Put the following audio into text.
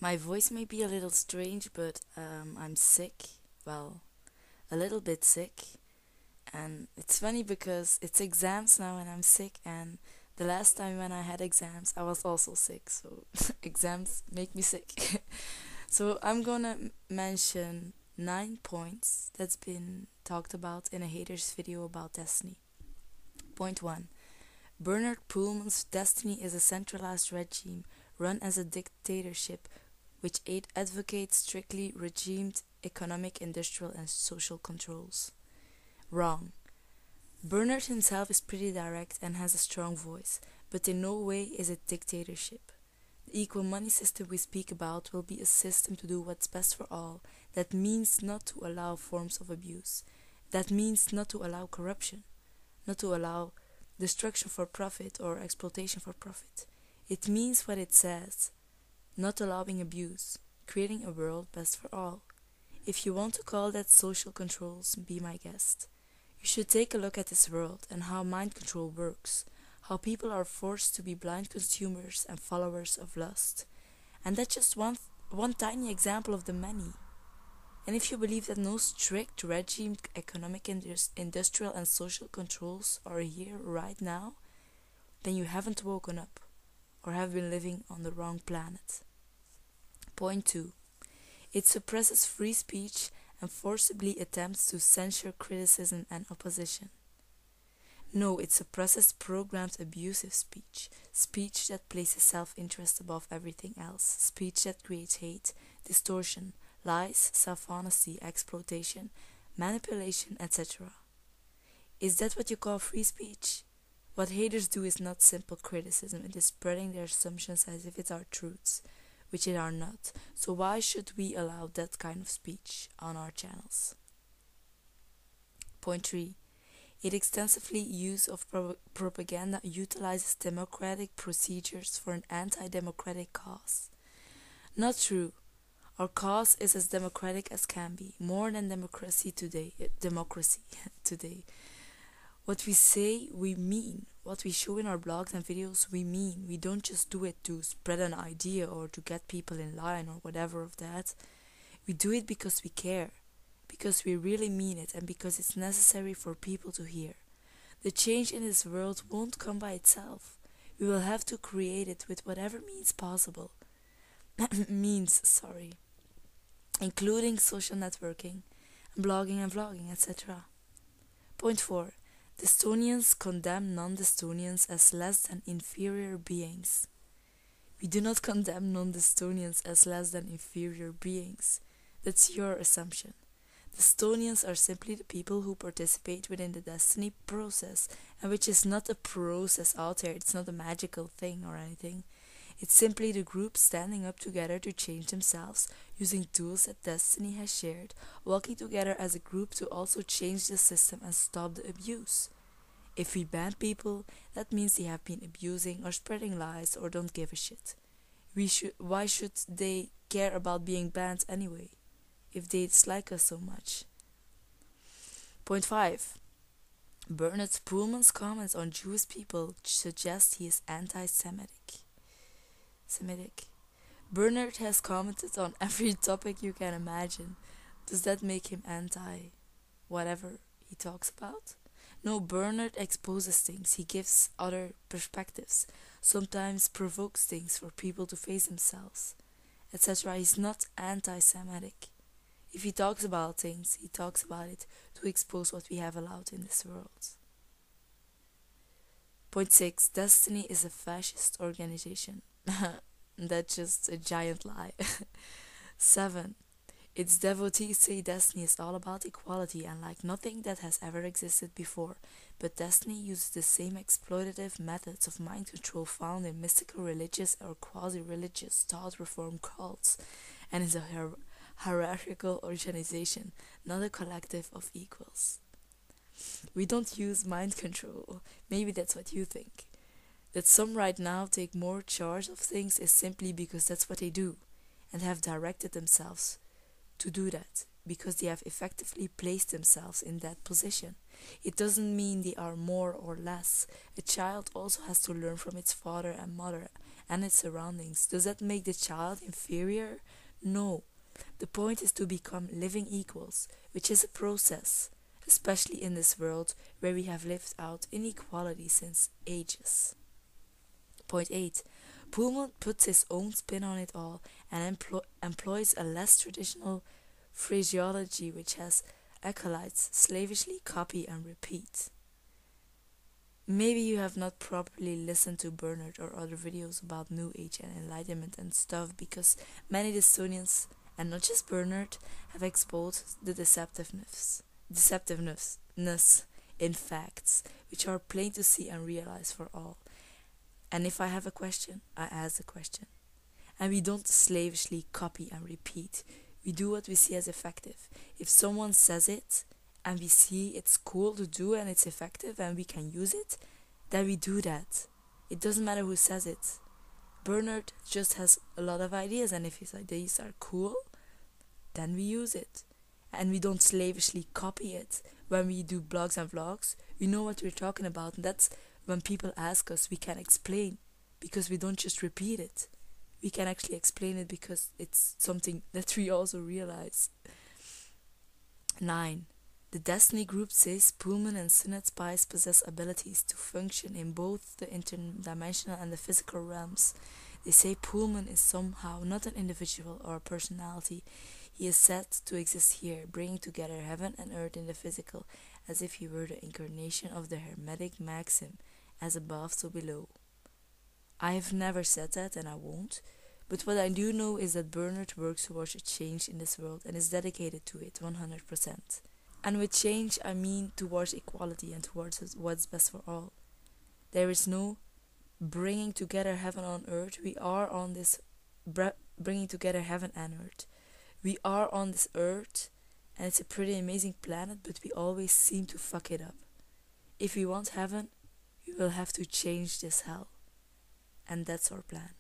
My voice may be a little strange, but I'm sick. Well, a little bit sick. And it's funny because it's exams now and I'm sick. And the last time when I had exams, I was also sick. So exams make me sick. So I'm gonna mention 9 points that's been talked about in a haters video about Destiny. Point 1. Bernard Poolman's Destiny is a centralized regime run as a dictatorship which advocates strictly regimed economic, industrial, and social controls. Wrong. Bernard himself is pretty direct and has a strong voice, but in no way is it dictatorship. The equal money system we speak about will be a system to do what's best for all. That means not to allow forms of abuse. That means not to allow corruption, not to allow destruction for profit or exploitation for profit. It means what it says, not allowing abuse, creating a world best for all. If you want to call that social controls, be my guest. You should take a look at this world and how mind control works, how people are forced to be blind consumers and followers of lust. And that's just one tiny example of the many. And if you believe that no strict regime, economic, industrial, and social controls are here right now, then you haven't woken up or have been living on the wrong planet. Point 2. It suppresses free speech and forcibly attempts to censure criticism and opposition. No, it suppresses programmed abusive speech, speech that places self-interest above everything else, speech that creates hate, distortion, lies, self-honesty, exploitation, manipulation, etc. Is that what you call free speech? What haters do is not simple criticism, it is spreading their assumptions as if it are truths, which it are not. So why should we allow that kind of speech on our channels? Point 3. It extensively use of propaganda utilizes democratic procedures for an anti-democratic cause. Not true. Our cause is as democratic as can be, more than democracy today. What we say, we mean. What we show in our blogs and videos, we mean. We don't just do it to spread an idea or to get people in line or whatever of that. We do it because we care, because we really mean it, and because it's necessary for people to hear. The change in this world won't come by itself. We will have to create it with whatever means possible. Including social networking, blogging and vlogging, etc. Point 4. Destonians condemn non-Destonians as less than inferior beings. We do not condemn non-Destonians as less than inferior beings. That's your assumption. Destonians are simply the people who participate within the Destiny process, and which is not a process out there, it's not a magical thing or anything. It's simply the group standing up together to change themselves, using tools that Destiny has shared, working together as a group to also change the system and stop the abuse. If we ban people, that means they have been abusing or spreading lies or don't give a shit. Why should they care about being banned anyway, if they dislike us so much? Point 5. Bernard Poolman's comments on Jewish people suggest he is anti-Semitic. Bernard has commented on every topic you can imagine. Does that make him anti-whatever he talks about? No, Bernard exposes things, he gives other perspectives, sometimes provokes things for people to face themselves, etc. He's not anti-Semitic. If he talks about things, he talks about it to expose what we have allowed in this world. Point 6. Destiny is a fascist organization. That's just a giant lie. 7. Its devotees say Destiny is all about equality and like nothing that has ever existed before, but Destiny uses the same exploitative methods of mind control found in mystical religious or quasi-religious thought reform cults, and is a hierarchical organization, not a collective of equals. We don't use mind control. Maybe that's what you think. That some right now take more charge of things is simply because that's what they do, and have directed themselves to do that, because they have effectively placed themselves in that position. It doesn't mean they are more or less. A child also has to learn from its father and mother, and its surroundings. Does that make the child inferior? No. The point is to become living equals, which is a process, especially in this world where we have lived out inequality since ages. Point 8. Poolman puts his own spin on it all and employs a less traditional phraseology which has acolytes slavishly copy and repeat. Maybe you have not properly listened to Bernard or other videos about New Age and Enlightenment and stuff, because many Destonians, and not just Bernard, have exposed the deceptiveness in facts, which are plain to see and realize for all. And if I have a question, I ask the question. And we don't slavishly copy and repeat. We do what we see as effective. If someone says it, and we see it's cool to do and it's effective and we can use it, then we do that. It doesn't matter who says it. Bernard just has a lot of ideas, and if his ideas are cool, then we use it. And we don't slavishly copy it. When we do blogs and vlogs, we know what we're talking about, and that's when people ask us, we can explain, because we don't just repeat it. We can actually explain it because it's something that we also realize. 9. The Desteni group says Poolman and Synod spies possess abilities to function in both the interdimensional and the physical realms. They say Poolman is somehow not an individual or a personality. He is said to exist here, bringing together heaven and earth in the physical, as if he were the incarnation of the Hermetic maxim, as above so below. I have never said that, and I won't, but what I do know is that Bernard works towards a change in this world and is dedicated to it 100%. And with change, I mean towards equality and towards what's best for all. There is no bringing together heaven on earth. We are on this bringing together heaven and earth. We are on this earth, and it's a pretty amazing planet, but we always seem to fuck it up. If we want heaven, we will have to change this hell. And that's our plan.